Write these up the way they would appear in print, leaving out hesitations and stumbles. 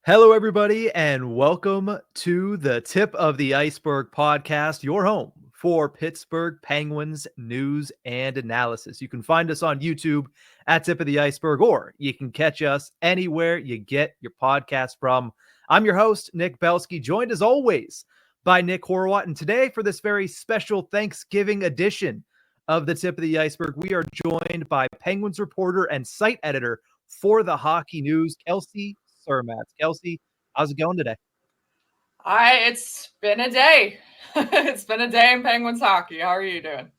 Hello, everybody, and welcome to the Tip of the Ice-Burgh podcast, your home for Pittsburgh Penguins news and analysis. You can find us on YouTube at Tip of the Ice-Burgh, or you can catch us anywhere you get your podcast from. I'm your host, Nick Belsky, joined as always by Nick Horwat. And today, for this very special Thanksgiving edition of the Tip of the Ice-Burgh, we are joined by Penguins reporter and site editor for the Hockey News, Kelsey Surmacz. Kelsey, how's it going today? It's been a day. It's been a day in Penguins hockey. How are you doing?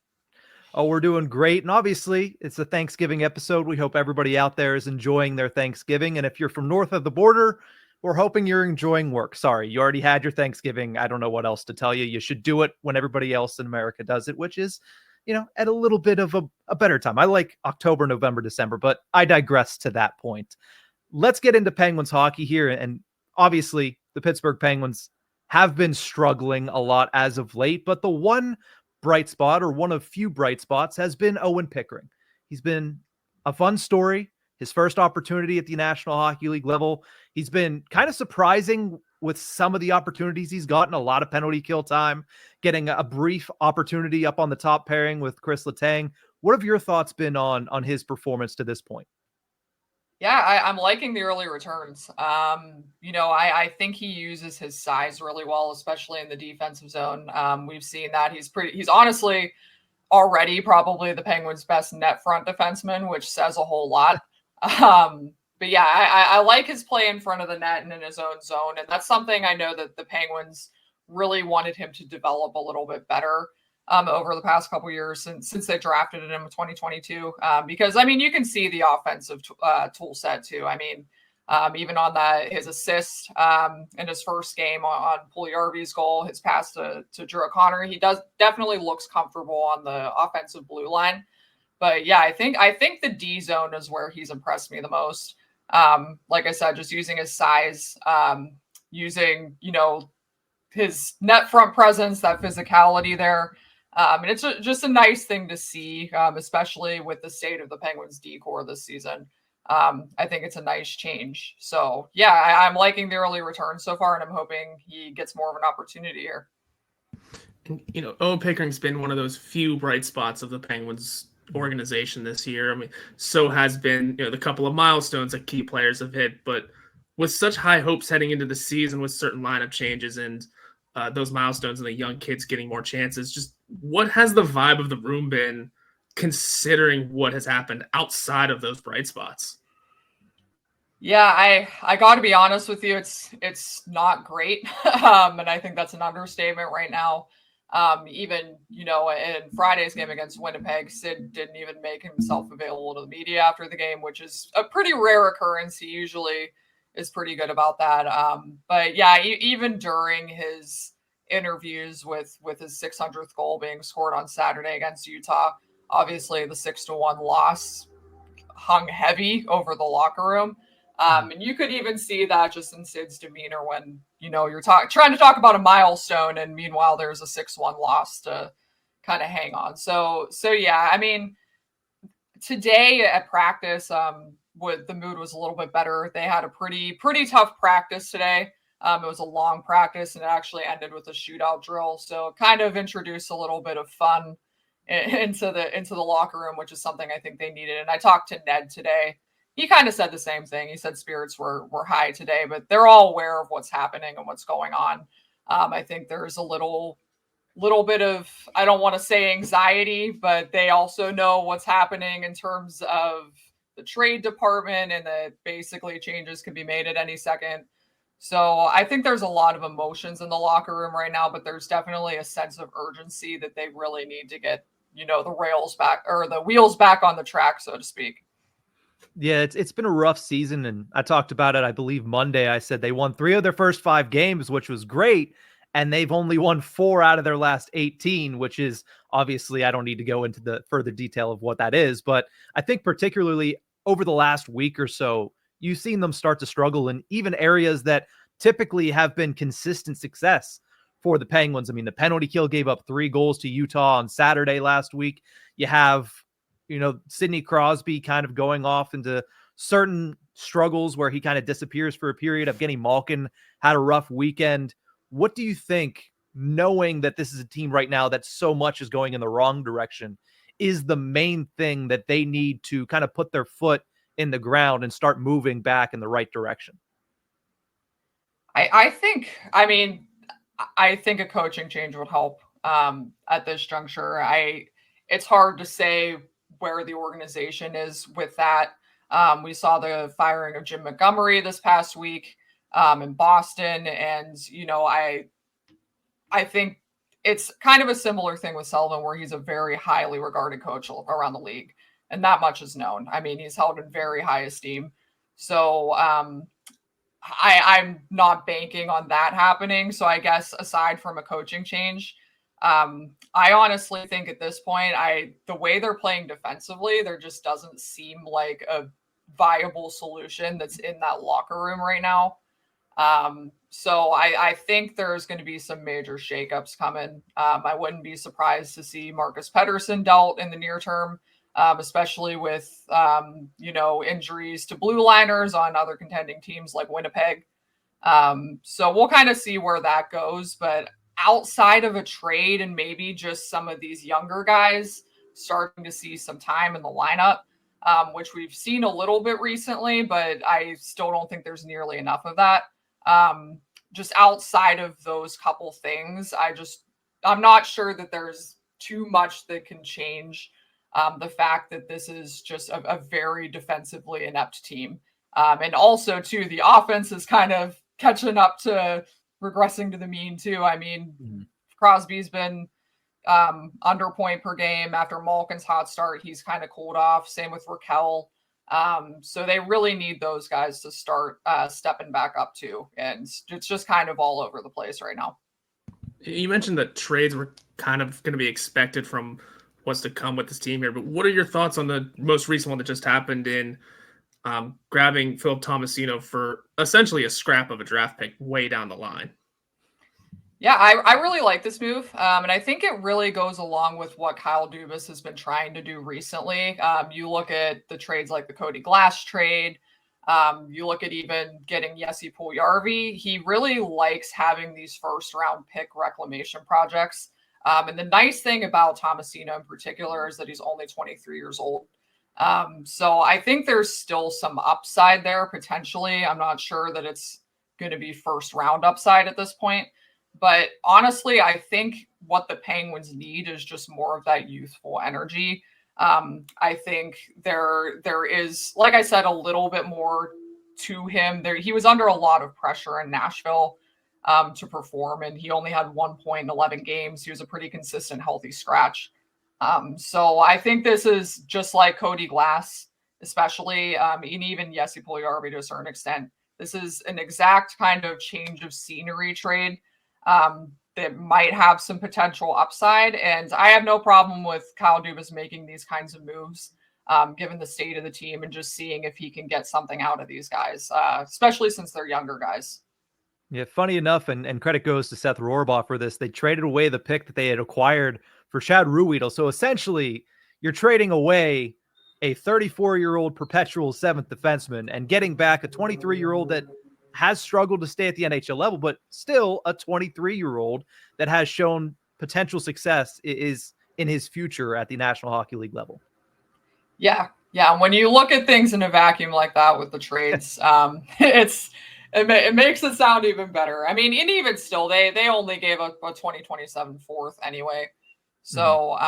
Oh, we're doing great. And obviously, it's a Thanksgiving episode. We hope everybody out there is enjoying their Thanksgiving. And if you're from north of the border, we're hoping you're enjoying work. Sorry, you already had your Thanksgiving. I don't know what else to tell you. You should do it when everybody else in America does it, which is, at a little bit of a better time. I like October, November, December, but I digress to that point. Let's get into Penguins hockey here. And obviously, the Pittsburgh Penguins have been struggling a lot as of late, but the one bright spot, or one of few bright spots, has been Owen Pickering. He's been a fun story. His first opportunity at the National Hockey League level. He's been kind of surprising with some of the opportunities he's gotten, a lot of penalty kill time, getting a brief opportunity up on the top pairing with Chris Letang. What have your thoughts been on his performance to this point? Yeah, I'm liking the early returns. I think he uses his size really well, especially in the defensive zone. We've seen that he's honestly already probably the Penguins' best net front defenseman, which says a whole lot. But yeah, I like his play in front of the net and in his own zone. And that's something I know that the Penguins really wanted him to develop a little bit better over the past couple years since they drafted him in 2022. Because, you can see the offensive tool set too. Even on his assist in his first game on Puljujärvi's goal, his pass to Drew O'Connor, he definitely looks comfortable on the offensive blue line. But yeah, I think the D zone is where he's impressed me the most. Like I said, just using his size, using, his net front presence, that physicality there. And it's just a nice thing to see, especially with the state of the Penguins D-core this season. I think it's a nice change. So, yeah, I'm liking the early return so far, and I'm hoping he gets more of an opportunity here. And, Owen Pickering's been one of those few bright spots of the Penguins organization this year. So has been, the couple of milestones that key players have hit. But with such high hopes heading into the season with certain lineup changes and those milestones and the young kids getting more chances, just what has the vibe of the room been considering what has happened outside of those bright spots? Yeah, I got to be honest with you. It's not great. And I think that's an understatement right now. Even, in Friday's game against Winnipeg, Sid didn't even make himself available to the media after the game, which is a pretty rare occurrence. He usually is pretty good about that. But yeah, even during his interviews with his 600th goal being scored on Saturday against Utah, obviously the 6-1 loss hung heavy over the locker room. And you could even see that just in Sid's demeanor when, you're trying to talk about a milestone, and meanwhile there's a 6-1 loss to kind of hang on. So yeah, today at practice, the mood was a little bit better. They had a pretty tough practice today. It was a long practice, and it actually ended with a shootout drill. So it kind of introduced a little bit of fun into the locker room, which is something I think they needed. And I talked to Ned today. He kind of said the same thing. He said spirits were high today, but they're all aware of what's happening and what's going on. I think there's a little bit of, I don't want to say anxiety, but they also know what's happening in terms of the trade department, and that basically changes can be made at any second. So I think there's a lot of emotions in the locker room right now, but there's definitely a sense of urgency that they really need to get, the rails back, or the wheels back on the track, so to speak. Yeah, it's been a rough season, and I talked about it, I believe, Monday. I said they won 3 of their first 5 games, which was great, and they've only won 4 out of their last 18, which is obviously, I don't need to go into the further detail of what that is, but I think particularly over the last week or so, you've seen them start to struggle in even areas that typically have been consistent success for the Penguins. The penalty kill gave up 3 goals to Utah on Saturday last week. You have, Sidney Crosby kind of going off into certain struggles where he kind of disappears for a period. Evgeny Malkin had a rough weekend. What do you think, knowing that this is a team right now that so much is going in the wrong direction, is the main thing that they need to kind of put their foot in the ground and start moving back in the right direction? I think, I mean, I think a coaching change would help at this juncture. It's hard to say where the organization is with that. We saw the firing of Jim Montgomery this past week in Boston, and I think it's kind of a similar thing with Sullivan, where he's a very highly regarded coach around the league, and that much is known. I mean, he's held in very high esteem. So I'm not banking on that happening. So I guess aside from a coaching change, I honestly think at this point, the way they're playing defensively, there just doesn't seem like a viable solution that's in that locker room right now. So I think there's going to be some major shakeups coming. I wouldn't be surprised to see Marcus Pettersson dealt in the near term, especially with, injuries to blue liners on other contending teams like Winnipeg. So we'll kind of see where that goes. But outside of a trade and maybe just some of these younger guys starting to see some time in the lineup, which we've seen a little bit recently, but I still don't think there's nearly enough of that. Just outside of those couple things, I'm not sure that there's too much that can change the fact that this is just a very defensively inept team. And also, too, the offense is kind of catching up to regressing to the mean, too. I mean, Crosby's been under point per game. After Malkin's hot start, he's kind of cooled off. Same with Raquel. So they really need those guys to start stepping back up, too. And it's just kind of all over the place right now. You mentioned that trades were kind of going to be expected from what's to come with this team here, but what are your thoughts on the most recent one that just happened in grabbing Philip Tomasino for essentially a scrap of a draft pick way down the line? Yeah, I really like this move. And I think it really goes along with what Kyle Dubas has been trying to do recently. You look at the trades like the Cody Glass trade. You look at even getting Jesse Puljujarvi. He really likes having these first-round pick reclamation projects. And the nice thing about Tomasino in particular is that he's only 23 years old. So I think there's still some upside there potentially. I'm not sure that it's going to be first-round upside at this point. But honestly, I think what the Penguins need is just more of that youthful energy. I think there is, like I said, a little bit more to him. He was under a lot of pressure in Nashville to perform, and he only had 1 point in 11 games. He was a pretty consistent, healthy scratch. So I think this is just like Cody Glass, especially, and even Jesse Puljujarvi to a certain extent. This is an exact kind of change of scenery trade that might have some potential upside. And I have no problem with Kyle Dubas making these kinds of moves, given the state of the team, and just seeing if he can get something out of these guys, especially since they're younger guys. Yeah, funny enough, and credit goes to Seth Rohrabaugh for this, they traded away the pick that they had acquired for Chad Ruhwedel. So essentially, you're trading away a 34-year-old perpetual seventh defenseman and getting back a 23-year-old that has struggled to stay at the NHL level, but still a 23-year-old that has shown potential success is in his future at the National Hockey League level. Yeah. When you look at things in a vacuum like that with the trades, it makes it sound even better. I mean, and even still, they only gave a 2027 fourth anyway. So,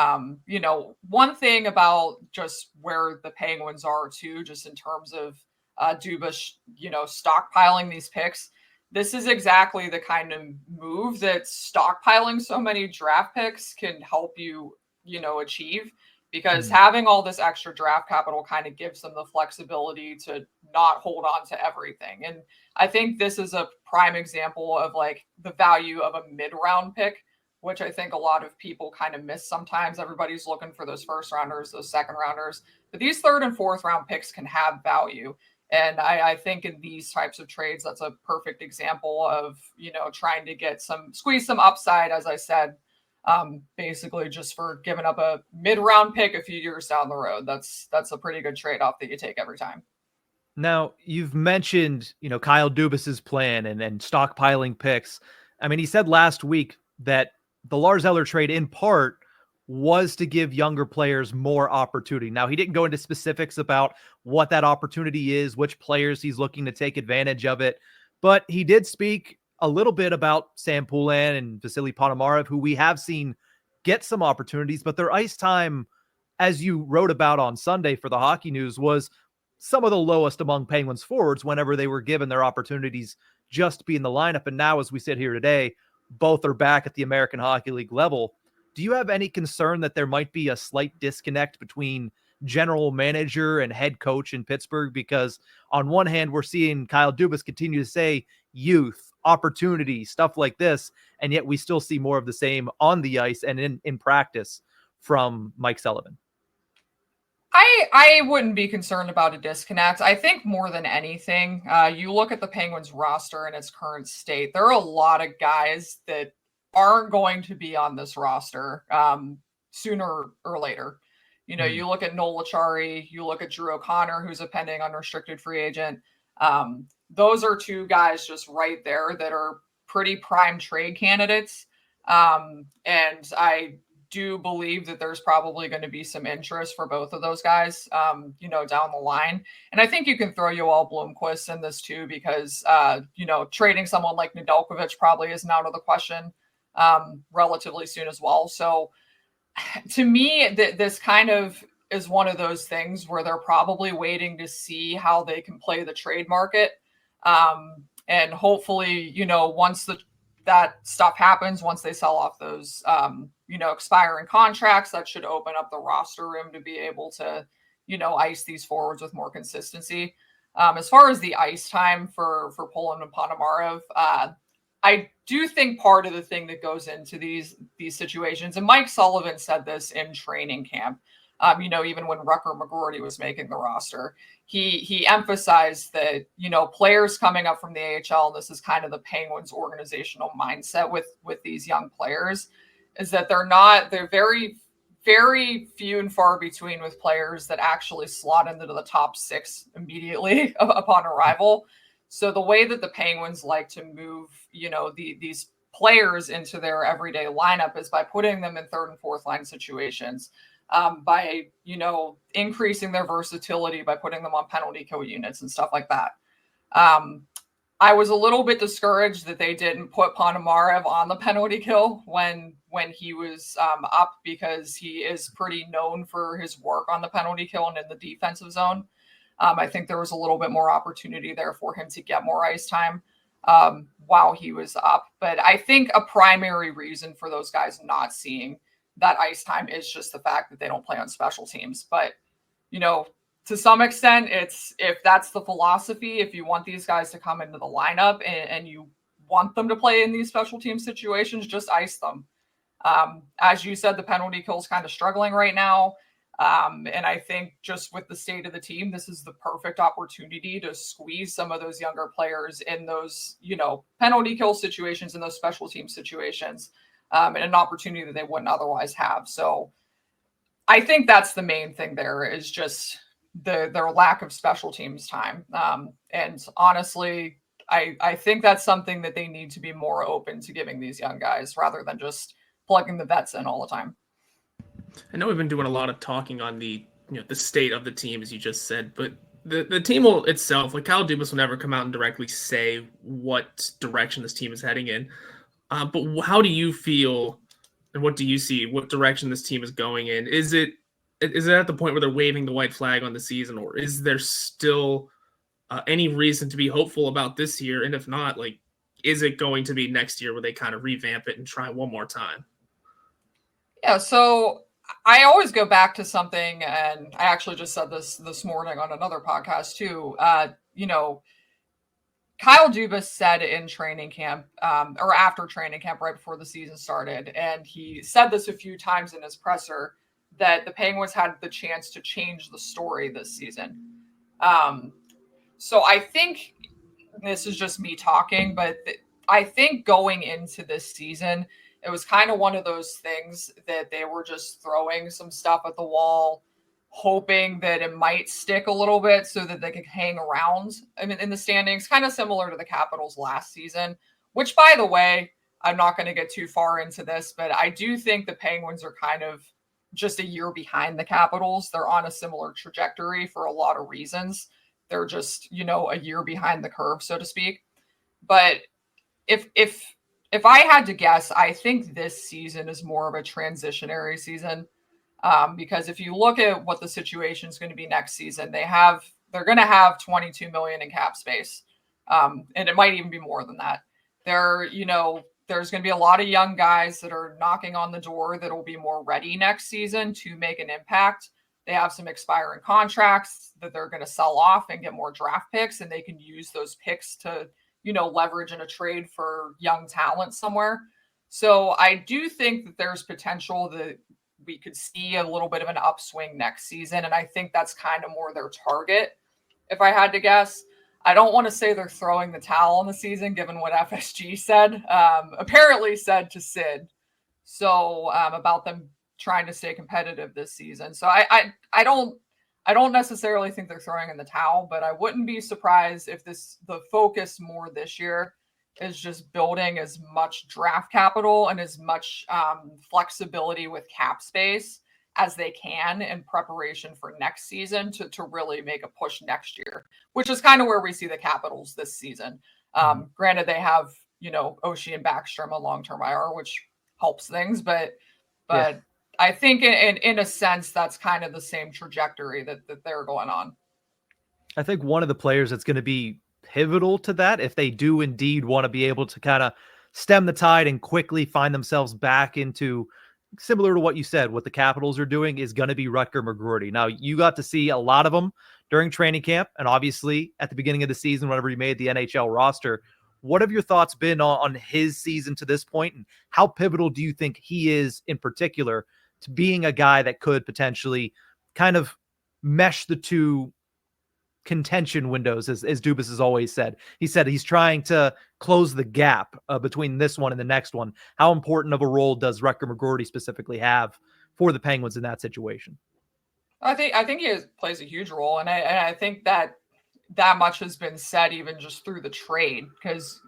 one thing about just where the Penguins are too, just in terms of Dubas, stockpiling these picks. This is exactly the kind of move that stockpiling so many draft picks can help you, achieve, because having all this extra draft capital kind of gives them the flexibility to not hold on to everything. And I think this is a prime example of like the value of a mid-round pick, which I think a lot of people kind of miss sometimes. Everybody's looking for those first rounders, those second rounders, but these third and fourth round picks can have value. And I think in these types of trades, that's a perfect example of, trying to squeeze some upside, as I said, basically just for giving up a mid-round pick a few years down the road. That's a pretty good trade-off that you take every time. Now, you've mentioned, Kyle Dubas's plan and stockpiling picks. I mean, he said last week that the Lars Eller trade in part was to give younger players more opportunity. Now, he didn't go into specifics about what that opportunity is, which players he's looking to take advantage of it, but he did speak a little bit about Sam Poulin and Vasily Ponomarev, who we have seen get some opportunities, but their ice time, as you wrote about on Sunday for the Hockey News, was some of the lowest among Penguins forwards whenever they were given their opportunities just to be in the lineup. And now, as we sit here today, both are back at the American Hockey League level. Do you have any concern that there might be a slight disconnect between general manager and head coach in Pittsburgh? Because on one hand, we're seeing Kyle Dubas continue to say youth, opportunity, stuff like this, and yet we still see more of the same on the ice and in practice from Mike Sullivan. I wouldn't be concerned about a disconnect. I think more than anything, you look at the Penguins roster in its current state, there are a lot of guys that aren't going to be on this roster sooner or later. You look at Noel Acciari, you look at Drew O'Connor, who's a pending unrestricted free agent. Those are two guys just right there that are pretty prime trade candidates. And I do believe that there's probably going to be some interest for both of those guys, down the line. And I think you can throw Yoel Blomqvist in this too, because, trading someone like Nedeljkovic probably isn't out of the question relatively soon as well. So to me, this kind of is one of those things where they're probably waiting to see how they can play the trade market. And hopefully, once that stuff happens, once they sell off those, expiring contracts, that should open up the roster room to be able to, ice these forwards with more consistency. As far as the ice time for Poulin and Ponomarev, I do think part of the thing that goes into these situations, and Mike Sullivan said this in training camp, even when Rutger McGroarty was making the roster, he emphasized that, players coming up from the AHL, and this is kind of the Penguins organizational mindset with these young players, is that they're very, very few and far between with players that actually slot into the top six immediately upon arrival. So the way that the Penguins like to move, these players into their everyday lineup is by putting them in third and fourth line situations, by, increasing their versatility, by putting them on penalty kill units and stuff like that. I was a little bit discouraged that they didn't put Ponomarev on the penalty kill when he was up, because he is pretty known for his work on the penalty kill and in the defensive zone. I think there was a little bit more opportunity there for him to get more ice time while he was up. But I think a primary reason for those guys not seeing that ice time is just the fact that they don't play on special teams. But, to some extent, it's, if that's the philosophy, if you want these guys to come into the lineup and you want them to play in these special team situations, just ice them. As you said, the penalty kill is kind of struggling right now. And I think just with the state of the team, this is the perfect opportunity to squeeze some of those younger players in those, penalty kill situations, in those special team situations, and an opportunity that they wouldn't otherwise have. So I think that's the main thing there, is just their lack of special teams time. And honestly, I think that's something that they need to be more open to giving these young guys, rather than just plugging the vets in all the time. I know we've been doing a lot of talking on the state of the team, as you just said, but the team will itself, like Kyle Dubas will never come out and directly say what direction this team is heading in. But how do you feel, and what do you see, what direction this team is going in? Is it at the point where they're waving the white flag on the season, or is there still any reason to be hopeful about this year? And if not, is it going to be next year where they kind of revamp it and try one more time? Yeah, so I always go back to something, and I actually just said this morning on another podcast too. Kyle Dubas said in training camp, or after training camp, right before the season started, and he said this a few times in his presser, that the Penguins had the chance to change the story this season. So I think, this is just me talking, but I think going into this season, it was kind of one of those things that they were just throwing some stuff at the wall, hoping that it might stick a little bit so that they could hang around in the standings, kind of similar to the Capitals last season, which, by the way, I'm not going to get too far into this, but I do think the Penguins are kind of just a year behind the Capitals. They're on a similar trajectory for a lot of reasons. They're just, a year behind the curve, so to speak. But if I had to guess, I think this season is more of a transitionary season. Because if you look at what the situation is going to be next season, they're going to have $22 million in cap space. And it might even be more than that. There's going to be a lot of young guys that are knocking on the door that will be more ready next season to make an impact. They have some expiring contracts that they're going to sell off and get more draft picks, and they can use those picks to, leverage in a trade for young talent somewhere. So I do think that there's potential that we could see a little bit of an upswing next season. And I think that's kind of more their target. If I had to guess, I don't want to say they're throwing the towel on the season, given what FSG said, apparently said to Sid. So about them trying to stay competitive this season. So I don't necessarily think they're throwing in the towel, but I wouldn't be surprised if the focus more this year is just building as much draft capital and as much flexibility with cap space as they can in preparation for next season to really make a push next year, which is kind of where we see the Capitals this season. Granted, they have, Oshie and Backstrom on long-term IR, which helps things, but yeah. I think in a sense, that's kind of the same trajectory that they're going on. I think one of the players that's going to be pivotal to that, if they do indeed want to be able to kind of stem the tide and quickly find themselves back into similar to what you said, what the Capitals are doing, is going to be Rutger McGroarty. Now, you got to see a lot of them during training camp and obviously at the beginning of the season whenever he made the NHL roster. What have your thoughts been on his season to this point, and how pivotal do you think he is in particular to being a guy that could potentially kind of mesh the two contention windows, as Dubas has always said? He said he's trying to close the gap between this one and the next one. How important of a role does Rutger McGroarty specifically have for the Penguins in that situation? I think he plays a huge role, and I think that much has been said even just through the trade, because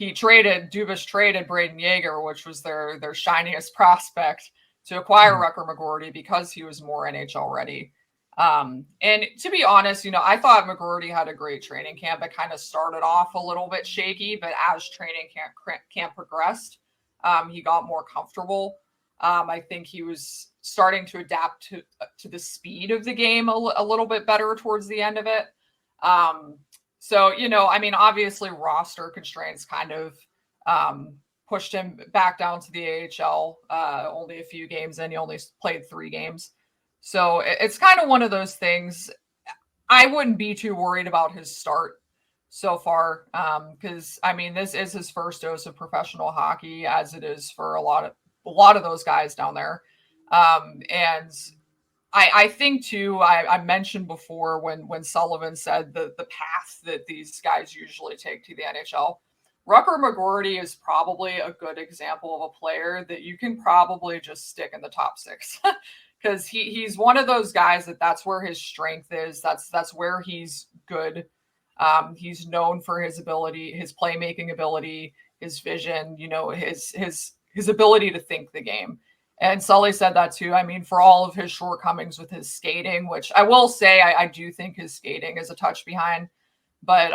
Dubas traded Braden Yeager, which was their shiniest prospect, to acquire Rutger McGroarty because he was more NHL ready. And to be honest, I thought McGroarty had a great training camp. It kind of started off a little bit shaky, but as training camp progressed, he got more comfortable. I think he was starting to adapt to the speed of the game a little bit better towards the end of it. So, obviously roster constraints kind of pushed him back down to the AHL, only a few games in. He only played 3 games. So it's kind of one of those things. I wouldn't be too worried about his start so far, because this is his first dose of professional hockey, as it is for a lot of those guys down there. And I think too, I mentioned before when Sullivan said the path that these guys usually take to the NHL, Rutger McGroarty is probably a good example of a player that you can probably just stick in the top 6. Because he's one of those guys that's where his strength is. That's where he's good. He's known for his ability, his playmaking ability, his vision, his ability to think the game. And Sully said that too. For all of his shortcomings with his skating, which I will say I do think his skating is a touch behind. But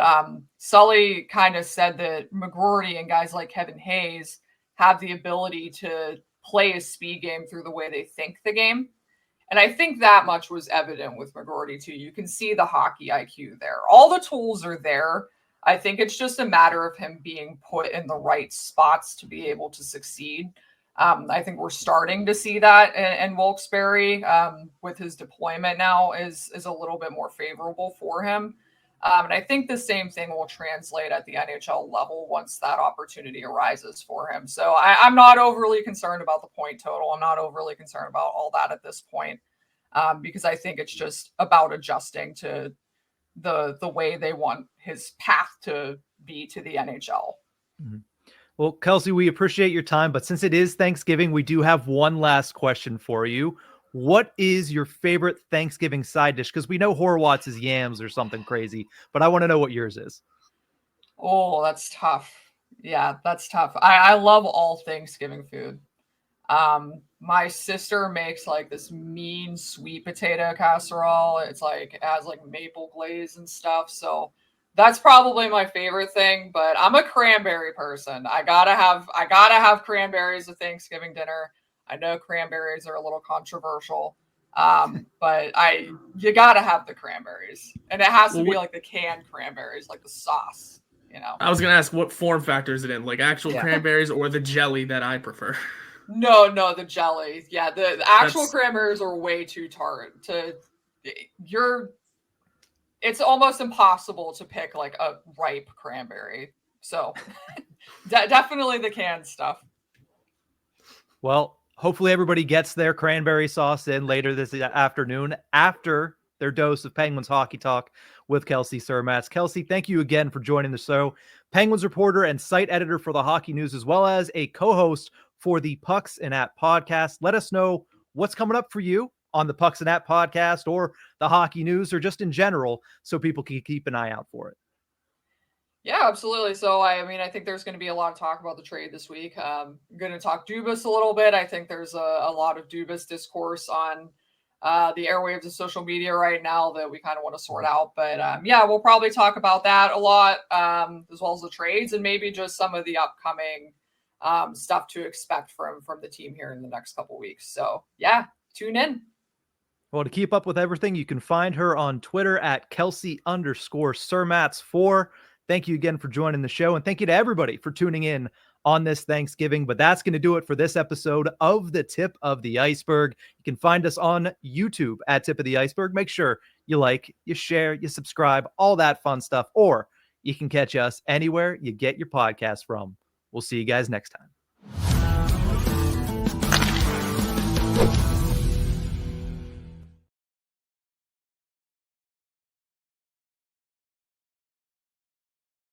Sully kind of said that McGroarty and guys like Kevin Hayes have the ability to play a speed game through the way they think the game. And I think that much was evident with McGroarty too. You can see the hockey IQ there. All the tools are there. I think it's just a matter of him being put in the right spots to be able to succeed. I think we're starting to see that in Wilkes-Barre with his deployment now is a little bit more favorable for him. And I think the same thing will translate at the NHL level once that opportunity arises for him. So I'm not overly concerned about the point total. I'm not overly concerned about all that at this point, because I think it's just about adjusting to the way they want his path to be to the NHL. Mm-hmm. Well, Kelsey, we appreciate your time, but since it is Thanksgiving, we do have one last question for you. What is your favorite Thanksgiving side dish? Because we know Horwat's is yams or something crazy, but I want to know what yours is. Oh, that's tough. Yeah, that's tough. I love all Thanksgiving food. My sister makes like this mean sweet potato casserole. It's like it has like maple glaze and stuff. So that's probably my favorite thing. But I'm a cranberry person. I gotta have cranberries at Thanksgiving dinner. I know cranberries are a little controversial. But you gotta have the cranberries. And it has to be like the canned cranberries, like the sauce, you know. I was gonna ask what form factor is it in, like actual cranberries or the jelly that I prefer? No, the jelly. Yeah, the actual cranberries are way too tart. It's almost impossible to pick like a ripe cranberry. So definitely the canned stuff. Well, hopefully everybody gets their cranberry sauce in later this afternoon after their dose of Penguins Hockey Talk with Kelsey Surmacz. Kelsey, thank you again for joining the show. Penguins reporter and site editor for the Hockey News, as well as a co-host for the Pucks and At podcast. Let us know what's coming up for you on the Pucks and At podcast or the Hockey News or just in general so people can keep an eye out for it. Yeah, absolutely. So, I think there's going to be a lot of talk about the trade this week. I'm going to talk Dubas a little bit. I think there's a lot of Dubas discourse on the airwaves of social media right now that we kind of want to sort out. But we'll probably talk about that a lot, as well as the trades and maybe just some of the upcoming stuff to expect from the team here in the next couple weeks. So yeah, tune in. Well, to keep up with everything, you can find her on Twitter at Kelsey_Surmacz4. Thank you again for joining the show. And thank you to everybody for tuning in on this Thanksgiving. But that's going to do it for this episode of the Tip of the Ice-Burgh. You can find us on YouTube at Tip of the Ice-Burgh. Make sure you like, you share, you subscribe, all that fun stuff. Or you can catch us anywhere you get your podcast from. We'll see you guys next time.